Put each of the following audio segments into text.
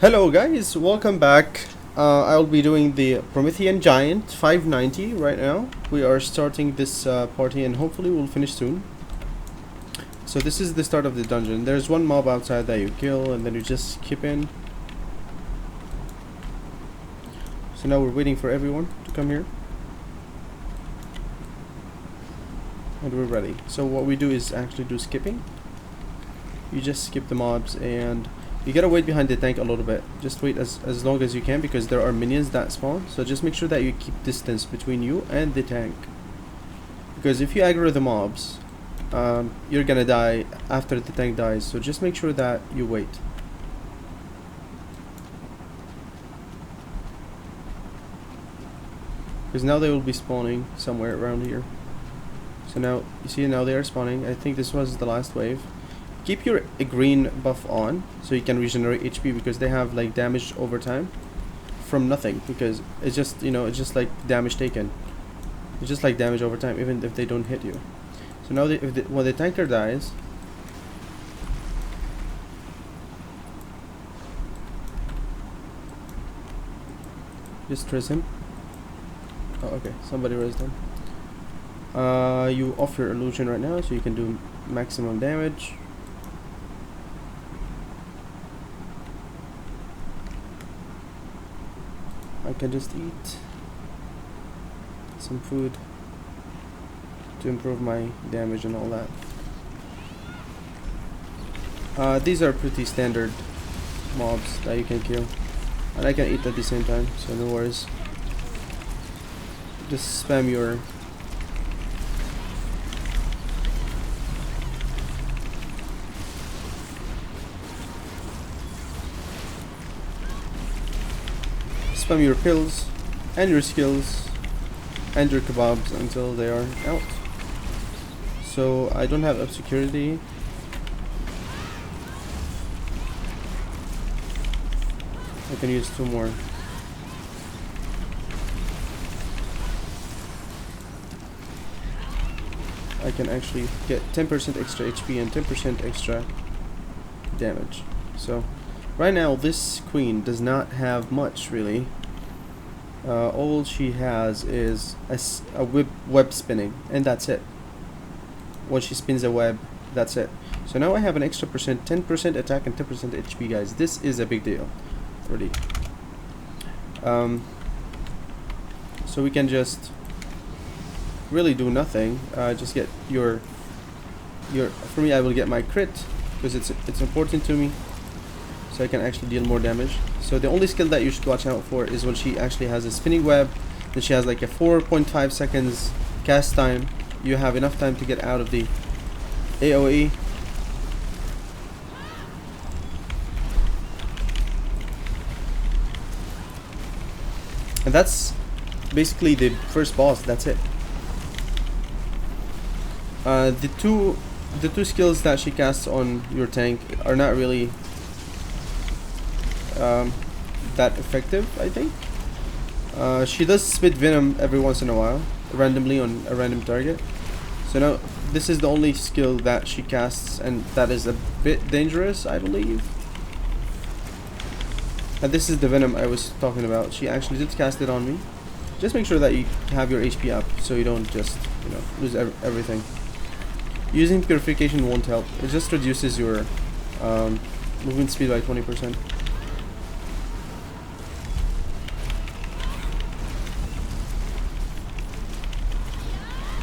Hello guys, welcome back. I'll be doing the Promethean Giant 590 right now. We are starting this party and hopefully we'll finish soon. So this is the start of the dungeon. There's one mob outside that you kill and then you just skip in. So now we're waiting for everyone to come here. And we're ready. So what we do is actually do skipping. You just skip the mobs and you gotta wait behind the tank a little bit. Just wait as long as you can because there are minions that spawn. So just make sure that you keep distance between you and the tank. Because if you aggro the mobs, you're gonna die after the tank dies. So just make sure that you wait. Because now they will be spawning somewhere around here. So now, you see now they are spawning. I think this was the last wave. Keep your green buff on so you can regenerate HP because they have like damage over time from nothing, because it's just, you know, it's just like damage taken. It's just like damage over time even if they don't hit you. So now when the tanker dies, just trace him. Oh, okay, somebody raised him. You off your illusion right now so you can do maximum damage. I can just eat some food to improve my damage and all that. These are pretty standard mobs that you can kill, and I can eat at the same time, so no worries. Just spam your pills and your skills and your kebabs until they are out. So I don't have up security. I can use 2 more. I can actually get 10% extra HP and 10% extra damage. So right now this queen does not have much really. All she has is a web spinning, and that's it. When she spins a web, that's it. So now I have an extra 10% attack and 10% HP, guys. This is a big deal, really. So we can just really do nothing. Just get your. For me, I will get my crit because it's important to me, so I can actually deal more damage. So the only skill that you should watch out for is when she actually has a spinning web, then she has like a 4.5 seconds cast time. You have enough time to get out of the AoE. And that's basically the first boss, that's it. The two skills that she casts on your tank are not really that effective, I think. She does spit venom every once in a while, randomly on a random target. So now this is the only skill that she casts, and that is a bit dangerous, I believe. And this is the venom I was talking about. She actually did cast it on me. Just make sure that you have your HP up so you don't just, you know, lose everything. Using purification won't help. It just reduces your movement speed by 20%.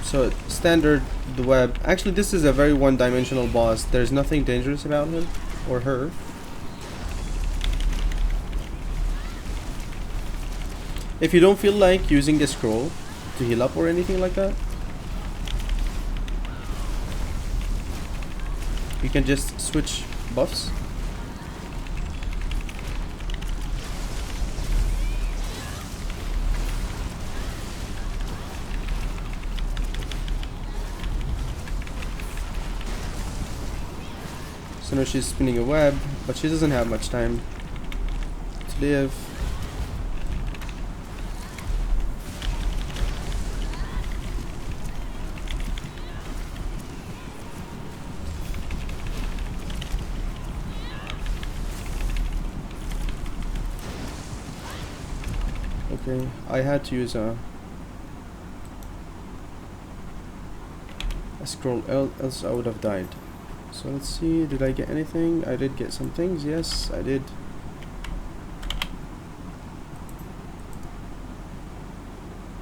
So standard, the web. Actually, this is a very one-dimensional boss. There's nothing dangerous about him or her. If you don't feel like using a scroll to heal up or anything like that, you can just switch buffs. So now she's spinning a web, but she doesn't have much time to live. Okay, I had to use a scroll, else I would have died. So let's see, did I get anything? I did get some things, yes, I did.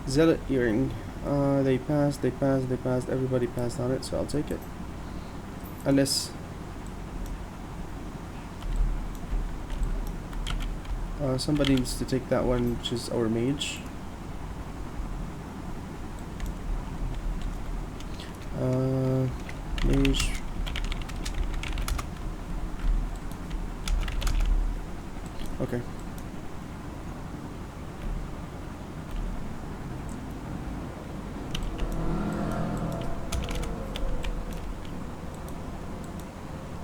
Zealot earring. They passed, everybody passed on it, so I'll take it. Unless somebody needs to take that one, which is our mage. Mage. Okay.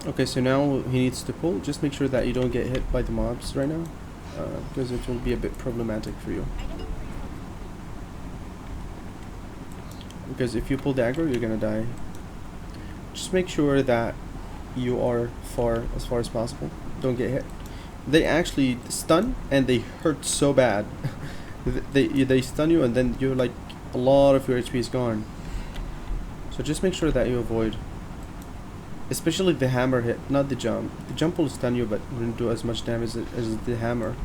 Okay, so now he needs to pull. Just make sure that you don't get hit by the mobs right now, because it will be a bit problematic for you. Because if you pull the aggro, you're gonna die. Just make sure that you are as far as possible. Don't get hit. They actually stun and they hurt so bad. they stun you and then you're like, a lot of your HP is gone. So just make sure that you avoid. Especially the hammer hit, not the jump. The jump will stun you but wouldn't do as much damage as the hammer.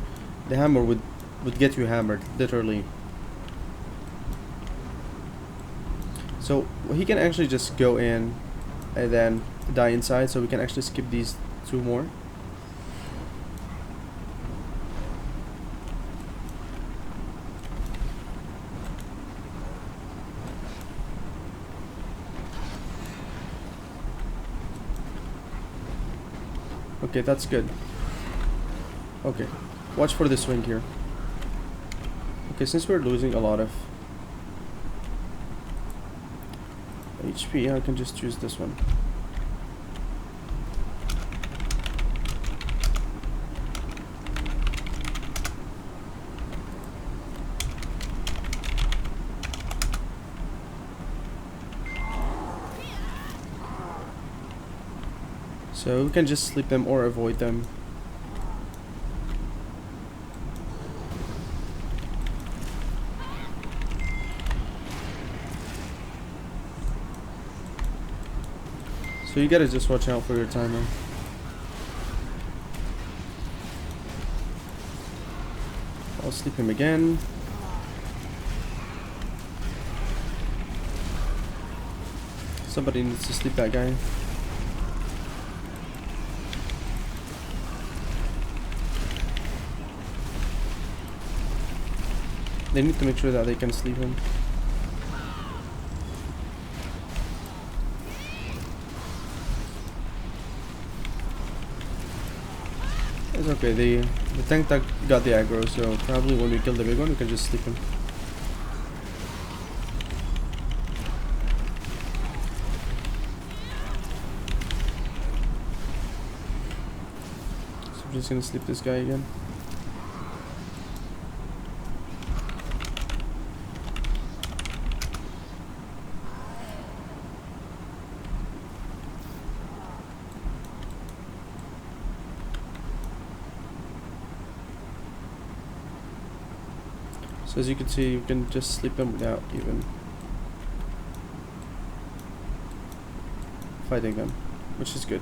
The hammer would get you hammered, literally. So he can actually just go in and then die inside, so we can actually skip these two more. Okay, that's good. Okay, watch for the swing here. Okay, since we're losing a lot of HP, I can just choose this one. So we can just sleep them or avoid them. So you gotta just watch out for your timer. I'll sleep him again. Somebody needs to sleep that guy. They need to make sure that they can sleep him. It's okay, the tank that got the aggro, so probably when we kill the big one we can just sleep him. So I'm just gonna sleep this guy again. So as you can see, you can just sleep them without even fighting them, which is good.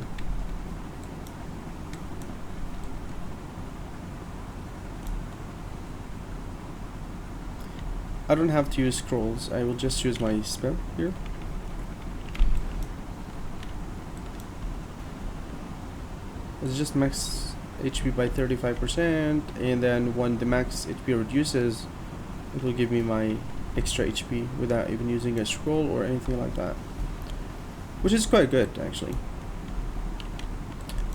I don't have to use scrolls, I will just use my spell here. It's just max HP by 35%, and then when the max HP reduces, it will give me my extra HP without even using a scroll or anything like that, which is quite good actually.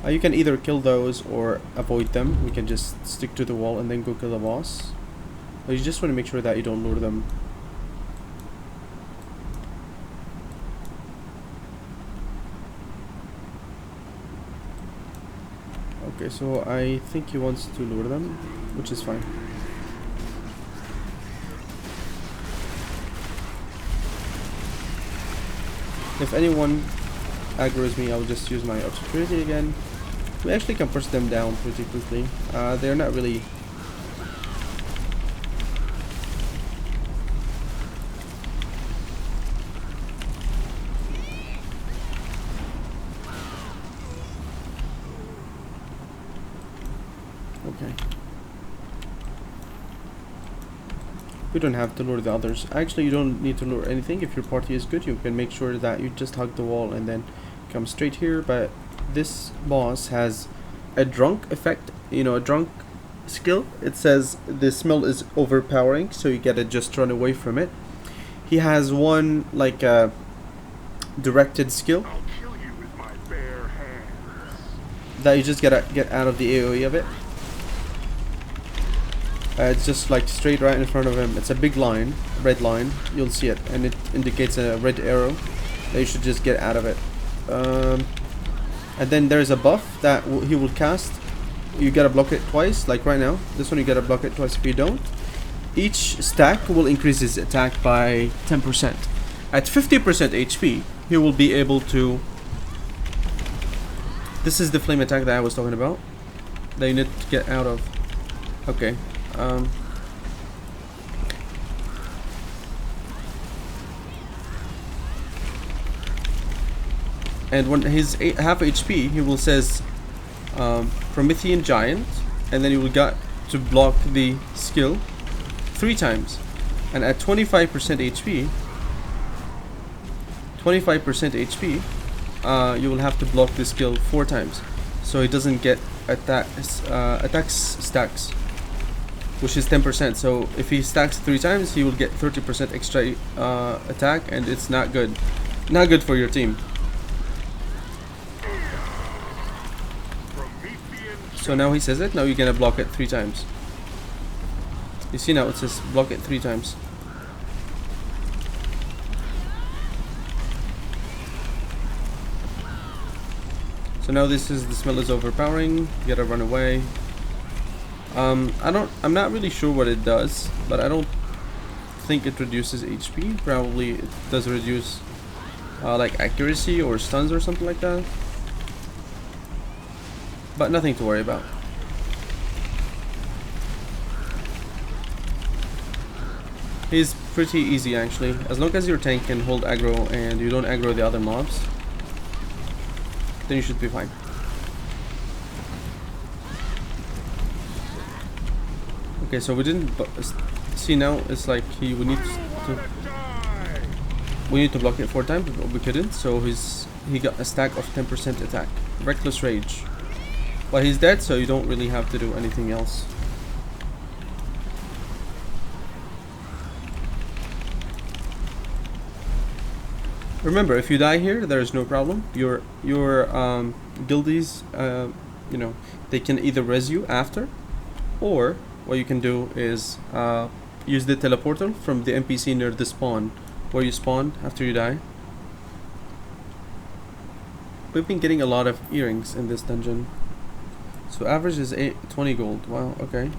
You can either kill those or avoid them. We can just stick to the wall and then go kill the boss, but you just want to make sure that you don't lure them. Okay, so I think he wants to lure them, which is fine. If anyone aggroes me, I'll just use my obscurity again. We actually can push them down pretty quickly. They're not really Okay. We don't have to lure the others. Actually, you don't need to lure anything. If your party is good, you can make sure that you just hug the wall and then come straight here. But this boss has a drunk effect, you know, a drunk skill. It says the smell is overpowering, so you gotta just run away from it. He has one like directed skill I'll kill you with my bare hands. that you just gotta get out of the AoE of it. It's just like straight right in front of him. It's a big line, red line. You'll see it, and it indicates a red arrow that you should just get out of it. And then there's a buff that he will cast. You gotta block it twice, like right now. This one you gotta block it twice. If you don't, each stack will increase his attack by 10%. At 50% HP, he will be able to. This is the flame attack that I was talking about, that you need to get out of. Okay. And when he's half HP, he will says Promethean Giant, and then you will got to block the skill 3 times. And at 25% HP, you will have to block the skill 4 times, so he doesn't get attacks stacks, which is 10%. So if he stacks 3 times, he will get 30% extra attack, and it's not good for your team. So now he says it. Now you're gonna block it 3 times. You see now it says block it 3 times. So now this is, the smell is overpowering. You gotta run away. I'm not really sure what it does, but I don't think it reduces HP. Probably it does reduce like accuracy or stuns or something like that, but nothing to worry about. He's pretty easy actually, as long as your tank can hold aggro and you don't aggro the other mobs, then you should be fine. Okay, so we didn't see now. It's like we need to block it 4 times, but we couldn't. So he got a stack of 10% attack, reckless rage. But he's dead, so you don't really have to do anything else. Remember, if you die here, there is no problem. Your guildies, you know, they can either res you after, or what you can do is use the teleportal from the NPC near the spawn, where you spawn after you die. We've been getting a lot of earrings in this dungeon. So average is 20 gold. Wow, okay.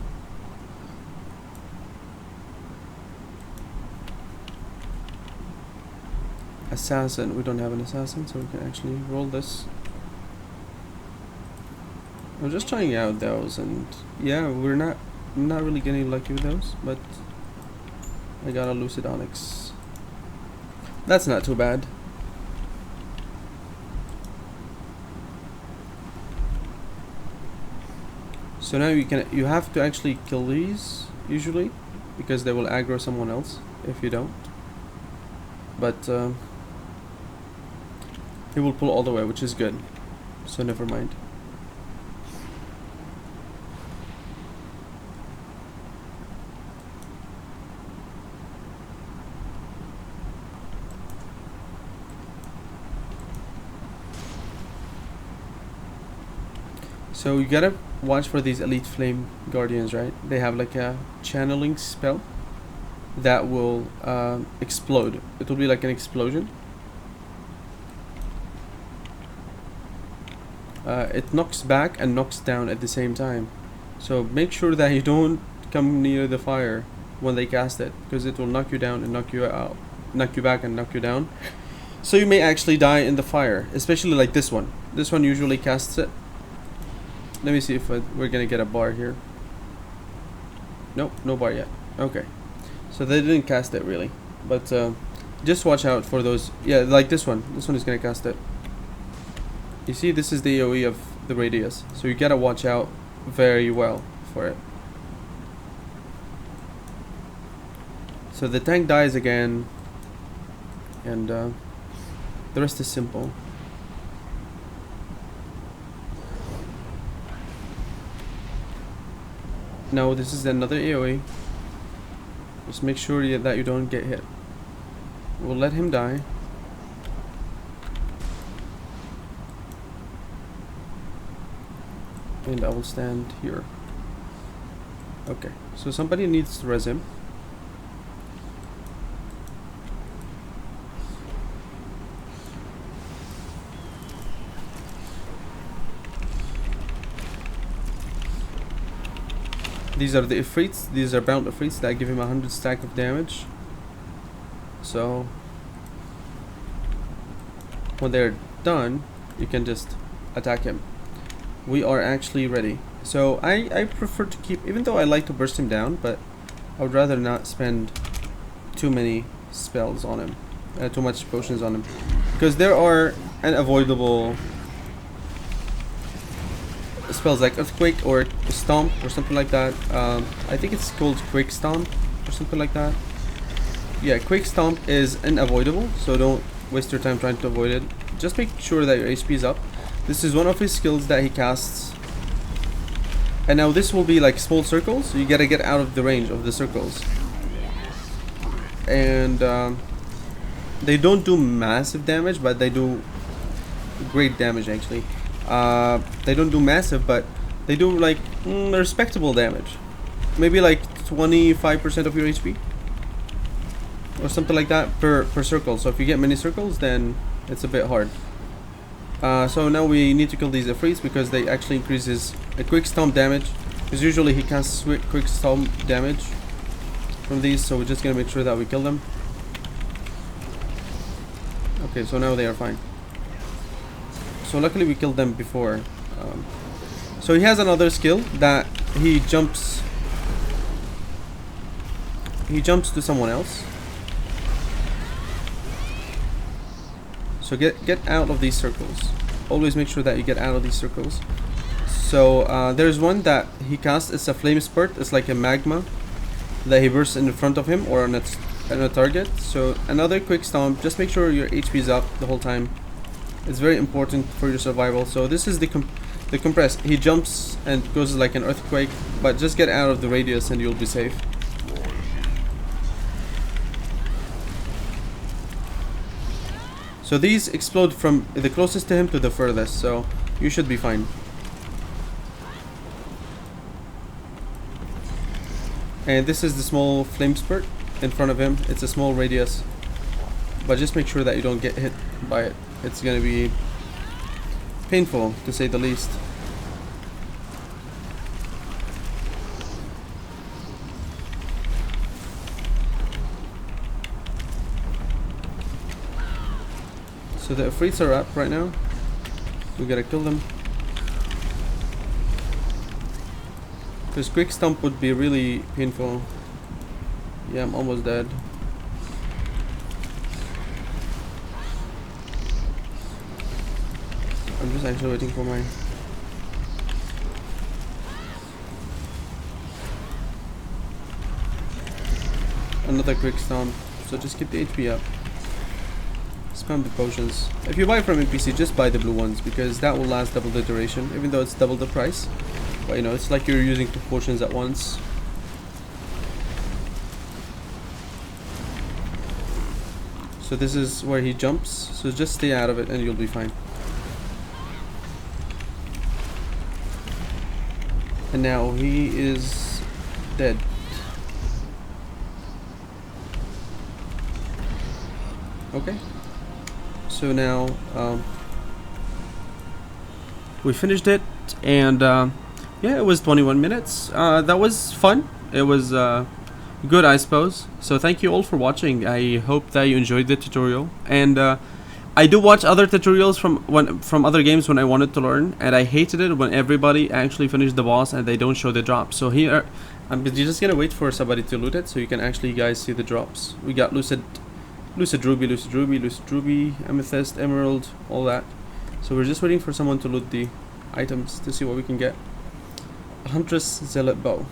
Assassin. We don't have an assassin, so we can actually roll this. I'm just trying out those, and yeah, I'm not really getting lucky with those, but I got a Lucid Onyx. That's not too bad. So now you have to actually kill these usually, because they will aggro someone else if you don't. But he will pull all the way, which is good. So never mind. So you gotta watch for these elite flame guardians, right? They have like a channeling spell that will explode. It will be like an explosion. It knocks back and knocks down at the same time. So make sure that you don't come near the fire when they cast it, because it will knock you down and knock you out, knock you back and knock you down. So you may actually die in the fire, especially like this one. This one usually casts it. Let me see if we're gonna get a bar here. Nope, no bar yet. Okay, so they didn't cast it really, but just watch out for those. Yeah, like this one. This one is gonna cast it. You see, this is the AoE of the radius, so you gotta watch out very well for it. So the tank dies again, and the rest is simple. Now this is another AoE. Just make sure that you don't get hit. We'll let him die. And I will stand here. Okay, so somebody needs to res him. These are the Ifrits. These are bound Ifrits that give him 100 stack of damage. So when they're done, you can just attack him. We are actually ready. So I prefer to keep, even though I like to burst him down, but I would rather not spend too many spells on him, too much potions on him, because there are unavoidable spells like Earthquake or Stomp or something like that. I think it's called Quick Stomp or something like that. Yeah, Quick Stomp is unavoidable, so don't waste your time trying to avoid it. Just make sure that your HP is up. This is one of his skills that he casts. And now this will be like small circles, so you gotta get out of the range of the circles. And they don't do massive damage, but they do great damage actually. They don't do massive, but they do like respectable damage. Maybe like 25% of your HP or something like that per circle. So if you get many circles, then it's a bit hard. So now we need to kill these Ifrits because they actually increases a quick stomp damage, because usually he casts quick stomp damage from these, so we're just gonna make sure that we kill them. Okay, so now they are fine. So luckily we killed them before. So he has another skill that he jumps to someone else. So get out of these circles. Always make sure that you get out of these circles. So there's one that he casts. It's a flame spurt. It's like a magma that he bursts in front of him or on a target. So another quick stomp. Just make sure your HP is up the whole time. It's very important for your survival. So this is the compress. He jumps and goes like an earthquake, but just get out of the radius and you'll be safe. So these explode from the closest to him to the furthest, so you should be fine. And this is the small flame spurt in front of him. It's a small radius, but just make sure that you don't get hit by it. It's gonna be painful, to say the least. So the Ifrits are up right now. We gotta kill them. Because quick stomp would be really painful. Yeah, I'm almost dead. I'm just actually waiting for my... another quick stomp. So just keep the HP up. Spam the potions. If you buy from NPC, just buy the blue ones, because that will last double the duration, even though it's double the price. But you know, it's like you're using 2 potions at once. So this is where he jumps, so just stay out of it and you'll be fine. And now he is dead. Okay. So now we finished it, and yeah, it was 21 minutes. That was fun. It was good, I suppose. So thank you all for watching. I hope that you enjoyed the tutorial, and I do watch other tutorials from other games when I wanted to learn, and I hated it when everybody actually finished the boss and they don't show the drops. So here I'm just gonna wait for somebody to loot it so you can actually guys see the drops. We got Lucid Ruby, Amethyst, Emerald, all that. So we're just waiting for someone to loot the items to see what we can get. Huntress Zealot Bow.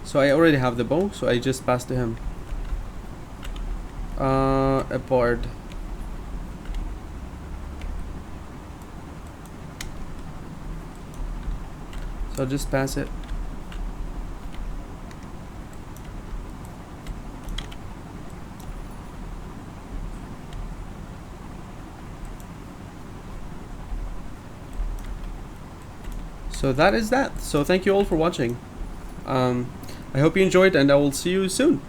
So I already have the bow, so I just pass to him. A bard. So I'll just pass it. So that is that. So thank you all for watching. I hope you enjoyed, and I will see you soon.